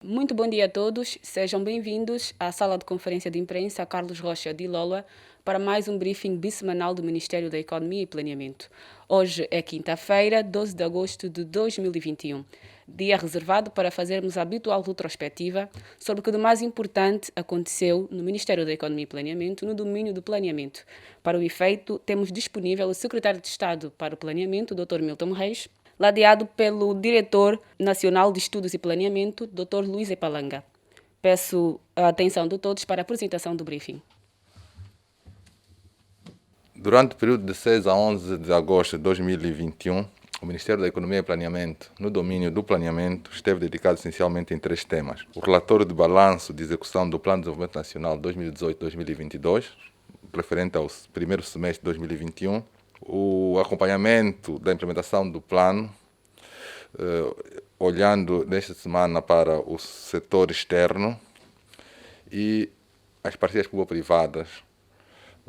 Muito bom dia a todos, sejam bem-vindos à sala de conferência de imprensa Carlos Rocha de Lola para mais um briefing bissemanal do Ministério da Economia e Planeamento. Hoje é quinta-feira, 12 de agosto de 2021, dia reservado para fazermos a habitual retrospectiva sobre o que de mais importante aconteceu no Ministério da Economia e Planeamento no domínio do planeamento. Para o efeito, temos disponível o Secretário de Estado para o Planeamento, Dr. Milton Reis, ladeado pelo Diretor Nacional de Estudos e Planeamento, Dr. Luís Epalanga. Peço a atenção de todos para a apresentação do briefing. Durante o período de 6 a 11 de agosto de 2021, o Ministério da Economia e Planeamento, no domínio do planeamento, esteve dedicado essencialmente em três temas: o relatório de balanço de execução do Plano de Desenvolvimento Nacional 2018-2022, referente ao primeiro semestre de 2021, o acompanhamento da implementação do plano, olhando nesta semana para o setor externo e as parcerias público-privadas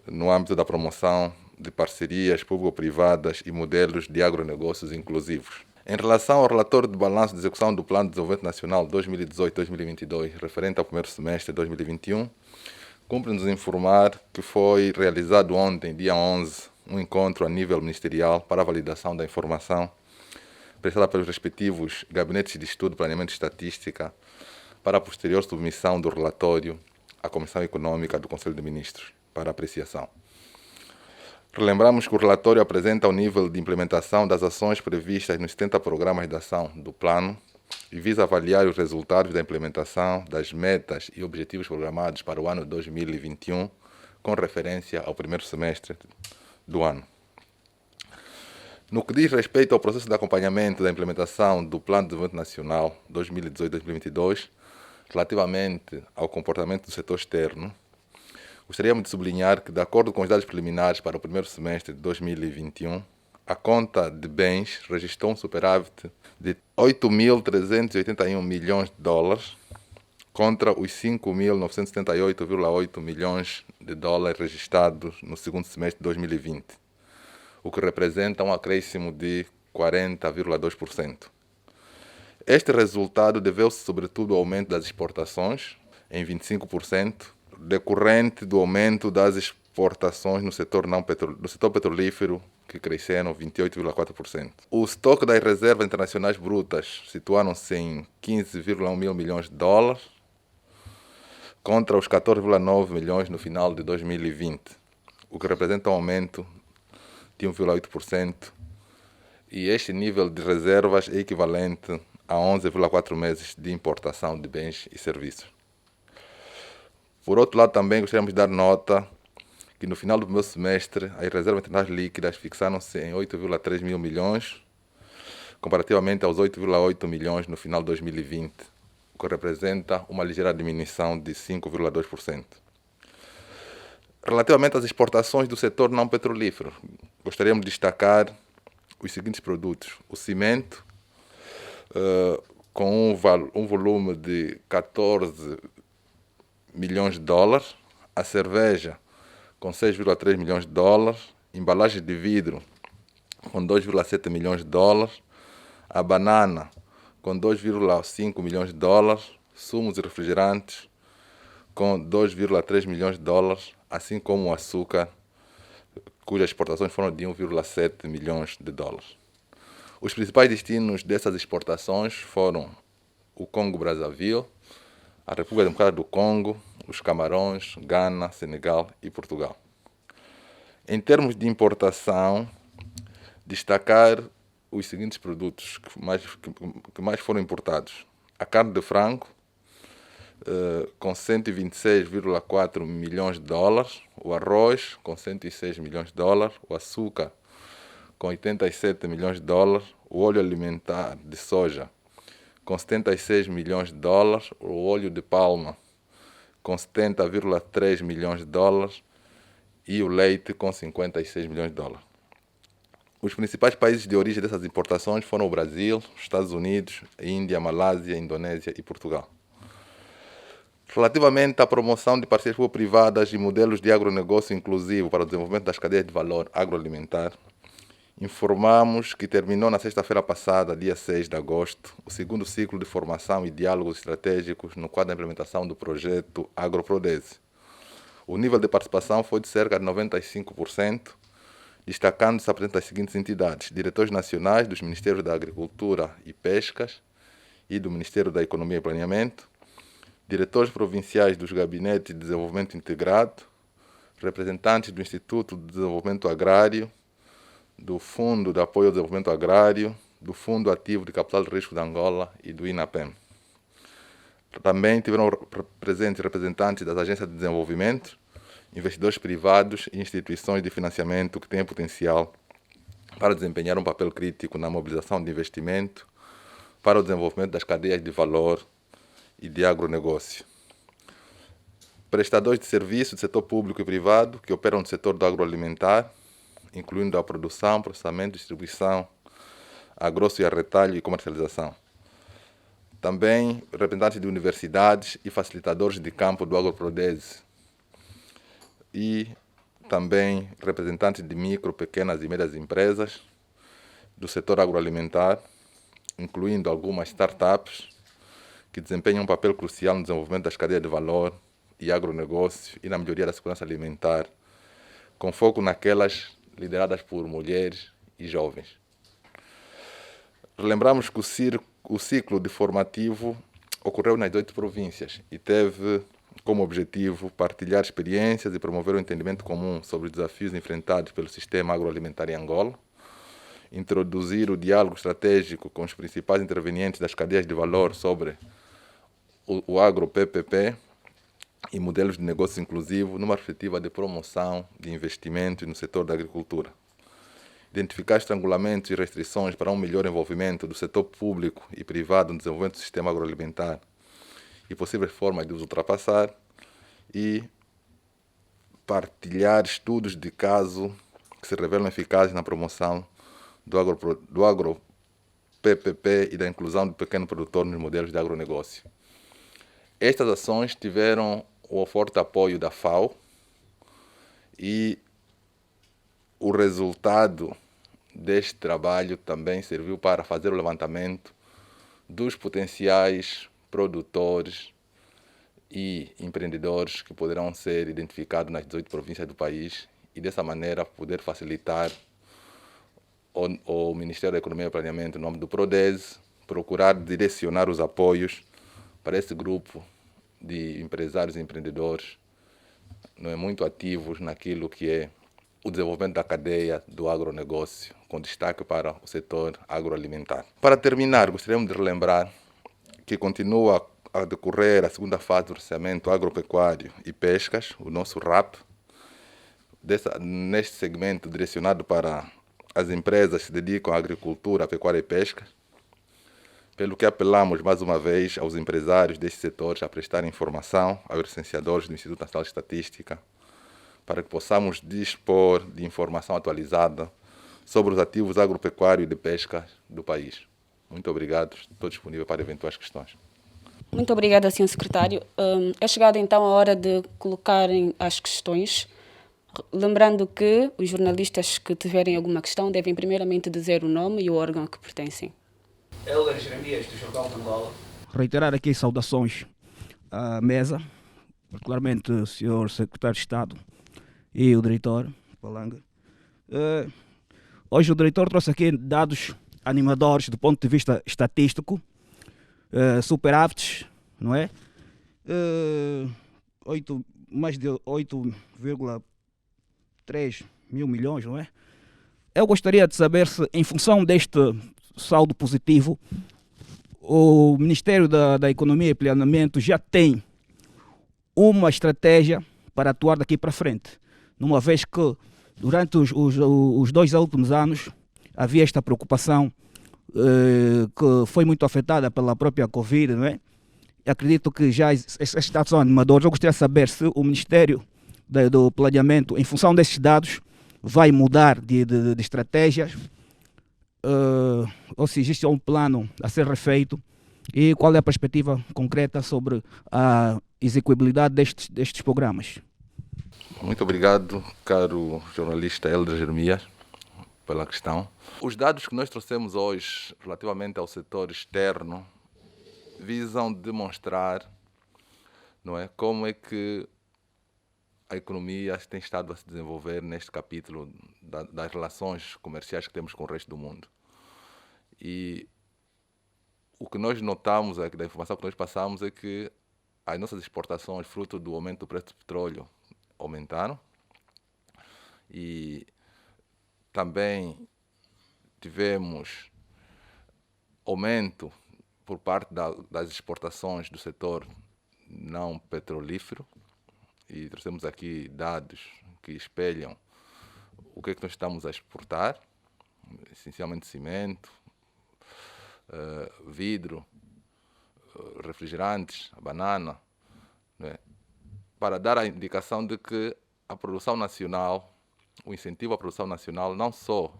no âmbito da promoção de parcerias público-privadas e modelos de agronegócios inclusivos. Em relação ao relatório de balanço de execução do Plano de Desenvolvimento Nacional 2018-2022, referente ao primeiro semestre de 2021, cumpre-nos informar que foi realizado ontem, dia 11, um encontro a nível ministerial para a validação da informação prestada pelos respectivos gabinetes de estudo, planeamento e estatística para a posterior submissão do relatório à Comissão Econômica do Conselho de Ministros para apreciação. Relembramos que o relatório apresenta o nível de implementação das ações previstas nos 70 programas de ação do plano e visa avaliar os resultados da implementação das metas e objetivos programados para o ano 2021, com referência ao primeiro semestre do ano. No que diz respeito ao processo de acompanhamento da implementação do Plano de Desenvolvimento Nacional 2018-2022, relativamente ao comportamento do setor externo, gostaríamos de sublinhar que, de acordo com os dados preliminares para o primeiro semestre de 2021, a conta de bens registrou um superávit de 8.381 milhões de dólares contra os 5.978,8 milhões de dólares registrados no segundo semestre de 2020, o que representa um acréscimo de 40,2%. Este resultado deveu-se sobretudo ao aumento das exportações, em 25%, decorrente do aumento das exportações no setor petrolífero, que cresceram 28,4%. O estoque das reservas internacionais brutas situaram-se em 15,1 mil milhões de dólares, contra os 14,9 milhões no final de 2020, o que representa um aumento de 1,8%, e este nível de reservas é equivalente a 11,4 meses de importação de bens e serviços. Por outro lado, também gostaríamos de dar nota que no final do primeiro semestre as reservas internacionais líquidas fixaram-se em 8,3 mil milhões, comparativamente aos 8,8 milhões no final de 2020, o que representa uma ligeira diminuição de 5,2%. Relativamente às exportações do setor não petrolífero, gostaríamos de destacar os seguintes produtos: o cimento, com um volume de 14 milhões de dólares, a cerveja com 6,3 milhões de dólares, embalagens de vidro com 2,7 milhões de dólares, a banana com 2,5 milhões de dólares, sumos e refrigerantes com 2,3 milhões de dólares, assim como o açúcar, cujas exportações foram de 1,7 milhões de dólares. Os principais destinos dessas exportações foram o Congo-Brazzaville, a República Democrática do Congo, os Camarões, Gana, Senegal e Portugal. Em termos de importação, destacar os seguintes produtos que mais foram importados: a carne de frango, com 126,4 milhões de dólares, o arroz, com 106 milhões de dólares, o açúcar, com 87 milhões de dólares, o óleo alimentar de soja, com 76 milhões de dólares, o óleo de palma, com 70,3 milhões de dólares e o leite, com 56 milhões de dólares. Os principais países de origem dessas importações foram o Brasil, Estados Unidos, Índia, Malásia, Indonésia e Portugal. Relativamente à promoção de parcerias público-privadas e modelos de agronegócio inclusivo para o desenvolvimento das cadeias de valor agroalimentar, informamos que terminou na sexta-feira passada, dia 6 de agosto, o segundo ciclo de formação e diálogos estratégicos no quadro da implementação do projeto AgroProdese. O nível de participação foi de cerca de 95%, destacando-se a presença das seguintes entidades: diretores nacionais dos Ministérios da Agricultura e Pescas e do Ministério da Economia e Planeamento, diretores provinciais dos Gabinetes de Desenvolvimento Integrado, representantes do Instituto de Desenvolvimento Agrário, do Fundo de Apoio ao Desenvolvimento Agrário, do Fundo Ativo de Capital de Risco de Angola e do INAPEM. Também tiveram presentes representantes das agências de desenvolvimento, investidores privados e instituições de financiamento que têm potencial para desempenhar um papel crítico na mobilização de investimento para o desenvolvimento das cadeias de valor e de agronegócio. Prestadores de serviços do setor público e privado que operam no setor do agroalimentar, incluindo a produção, processamento, distribuição, a grosso e a retalho e comercialização. Também representantes de universidades e facilitadores de campo do AgroProdese. E também representantes de micro, pequenas e médias empresas do setor agroalimentar, incluindo algumas startups que desempenham um papel crucial no desenvolvimento das cadeias de valor e agronegócio e na melhoria da segurança alimentar, com foco naquelas lideradas por mulheres e jovens. Lembramos que o ciclo de formativo ocorreu nas 8 províncias e teve como objetivo partilhar experiências e promover o entendimento comum sobre os desafios enfrentados pelo sistema agroalimentar em Angola, introduzir o diálogo estratégico com os principais intervenientes das cadeias de valor sobre o agro-PPP e modelos de negócio inclusivo numa perspectiva de promoção de investimento no setor da agricultura. Identificar estrangulamentos e restrições para um melhor envolvimento do setor público e privado no desenvolvimento do sistema agroalimentar e possíveis formas de os ultrapassar, e partilhar estudos de caso que se revelam eficazes na promoção do agro-PPP e da inclusão do pequeno produtor nos modelos de agronegócio. Estas ações tiveram o forte apoio da FAO e o resultado deste trabalho também serviu para fazer o levantamento dos potenciais produtores e empreendedores que poderão ser identificados nas 18 províncias do país e, dessa maneira, poder facilitar o Ministério da Economia e Planeamento, em nome do Prodese, procurar direcionar os apoios para esse grupo de empresários e empreendedores, não é, muito ativos naquilo que é o desenvolvimento da cadeia do agronegócio, com destaque para o setor agroalimentar. Para terminar, gostaríamos de relembrar que continua a decorrer a segunda fase do orçamento agropecuário e pescas, o nosso RAP, neste segmento direcionado para as empresas que se dedicam à agricultura, à pecuária e pesca, pelo que apelamos mais uma vez aos empresários destes setores a prestarem informação aos licenciadores do Instituto Nacional de Estatística, para que possamos dispor de informação atualizada sobre os ativos agropecuários e de pesca do país. Muito obrigado, estou disponível para eventuais questões. Muito obrigada, Sr. Secretário. É chegada então a hora de colocarem as questões. Lembrando que os jornalistas que tiverem alguma questão devem primeiramente dizer o nome e o órgão a que pertencem. Hélder Jeremias, do Jornal de Angola. Reiterar aqui saudações à mesa, particularmente o Sr. Secretário de Estado e o Diretor Palanga. Hoje o Diretor trouxe aqui dados animadores do ponto de vista estatístico, superávites, não é? Mais de 8,3 mil milhões, não é? Eu gostaria de saber se, em função deste saldo positivo, o Ministério da Economia e Planeamento já tem uma estratégia para atuar daqui para frente, numa vez que durante os 2 últimos anos havia esta preocupação que foi muito afetada pela própria Covid, não é? Acredito que já estes dados são animadores. Eu gostaria de saber se o Ministério do Planeamento, em função desses dados, vai mudar de estratégias, ou se existe um plano a ser refeito, e qual é a perspectiva concreta sobre a execuibilidade destes programas. Muito obrigado, caro jornalista Hélder Jeremias. pela questão. Os dados que nós trouxemos hoje relativamente ao setor externo visam demonstrar, não é, como é que a economia tem estado a se desenvolver neste capítulo das relações comerciais que temos com o resto do mundo. E o que nós notamos, da informação que nós passamos, é que as nossas exportações, fruto do aumento do preço do petróleo, aumentaram. E também tivemos aumento por parte das exportações do setor não petrolífero. E trouxemos aqui dados que espelham o que é que nós estamos a exportar, essencialmente cimento, vidro, refrigerantes, banana, né? Para dar a indicação de que a produção nacional, o incentivo à produção nacional não só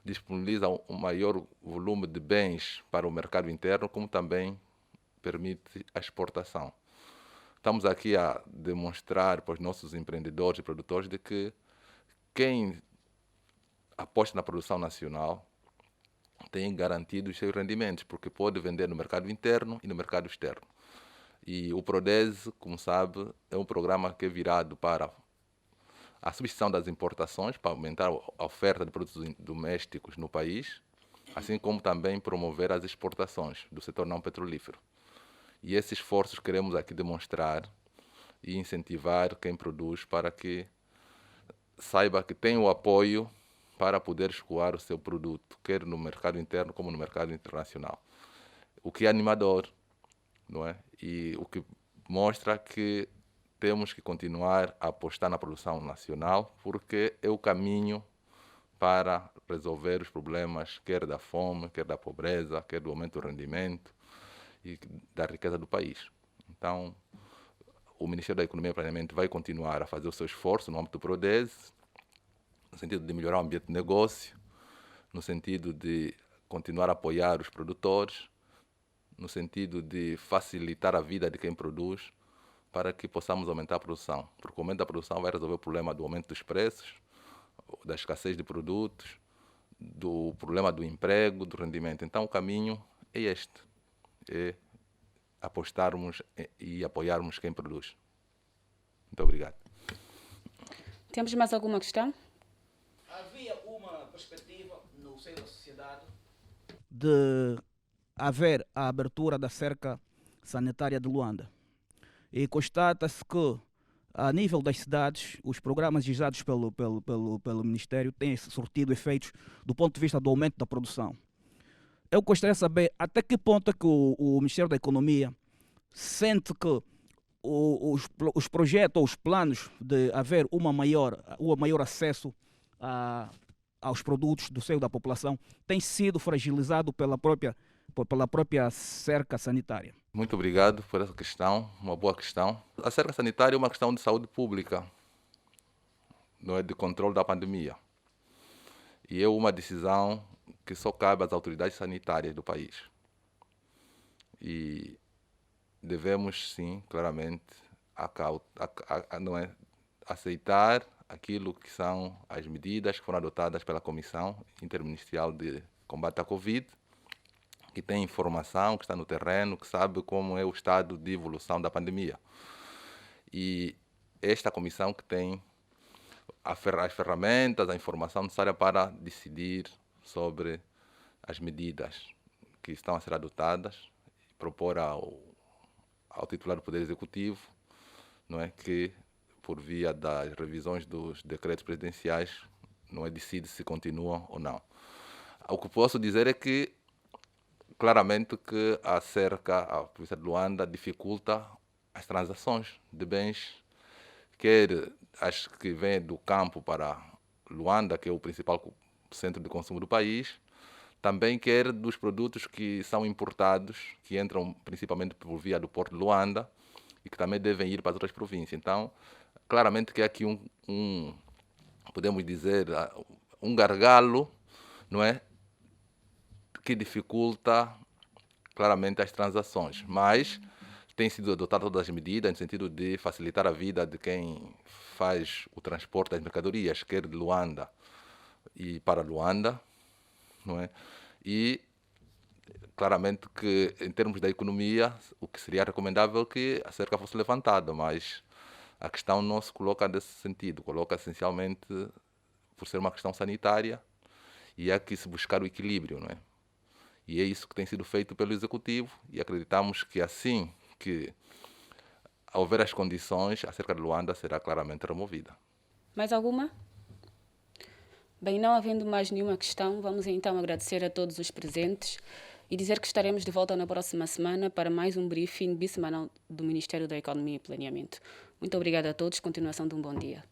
disponibiliza um maior volume de bens para o mercado interno, como também permite a exportação. Estamos aqui a demonstrar para os nossos empreendedores e produtores de que quem aposta na produção nacional tem garantido os seus rendimentos, porque pode vender no mercado interno e no mercado externo. E o Prodese, como sabe, é um programa que é virado para a substituição das importações, para aumentar a oferta de produtos domésticos no país, assim como também promover as exportações do setor não petrolífero. E esses esforços queremos aqui demonstrar e incentivar quem produz para que saiba que tem o apoio para poder escoar o seu produto, quer no mercado interno como no mercado internacional. O que é animador, não é? E o que mostra que temos que continuar a apostar na produção nacional, porque é o caminho para resolver os problemas, quer da fome, quer da pobreza, quer do aumento do rendimento e da riqueza do país. Então, o Ministério da Economia e Planeamento vai continuar a fazer o seu esforço no âmbito do Prodese, no sentido de melhorar o ambiente de negócio, no sentido de continuar a apoiar os produtores, no sentido de facilitar a vida de quem produz, para que possamos aumentar a produção. Porque o aumento da produção vai resolver o problema do aumento dos preços, da escassez de produtos, do problema do emprego, do rendimento. Então, o caminho é este. É apostarmos e apoiarmos quem produz. Muito obrigado. Temos mais alguma questão? Havia uma perspectiva no seio da sociedade de haver a abertura da cerca sanitária de Luanda. E constata-se que, a nível das cidades, os programas gerados pelo Ministério têm surtido efeitos do ponto de vista do aumento da produção. Eu gostaria de saber até que ponto é que o Ministério da Economia sente que os projetos ou os planos de haver um maior acesso aos produtos do seio da população têm sido fragilizados pela própria cerca sanitária. Muito obrigado por essa questão, uma boa questão. A cerca sanitária é uma questão de saúde pública, não é de controle da pandemia. E é uma decisão que só cabe às autoridades sanitárias do país. E devemos, sim, claramente, não é, aceitar aquilo que são as medidas que foram adotadas pela Comissão Interministerial de Combate à Covid, que tem informação, que está no terreno, que sabe como é o estado de evolução da pandemia. E esta comissão que tem as ferramentas, a informação necessária para decidir sobre as medidas que estão a ser adotadas, e propor ao titular do Poder Executivo, não é, que por via das revisões dos decretos presidenciais, não é, decide se continuam ou não. O que posso dizer é que claramente que a cerca à província de Luanda dificulta as transações de bens, quer as que vêm do campo para Luanda, que é o principal centro de consumo do país, também quer dos produtos que são importados, que entram principalmente por via do Porto de Luanda e que também devem ir para as outras províncias. Então, claramente que há aqui podemos dizer, um gargalo, não é, que dificulta claramente as transações, mas tem sido adotadas todas as medidas no sentido de facilitar a vida de quem faz o transporte das mercadorias, quer de Luanda e para Luanda, não é? E claramente que, em termos da economia, o que seria recomendável é que a cerca fosse levantada, mas a questão não se coloca nesse sentido, coloca essencialmente por ser uma questão sanitária e há que se buscar o equilíbrio, não é? E é isso que tem sido feito pelo Executivo e acreditamos que assim que houver as condições, a cerca de Luanda será claramente removida. Mais alguma? Bem, não havendo mais nenhuma questão, vamos então agradecer a todos os presentes e dizer que estaremos de volta na próxima semana para mais um briefing bissemanal do Ministério da Economia e Planeamento. Muito obrigada a todos, continuação de um bom dia.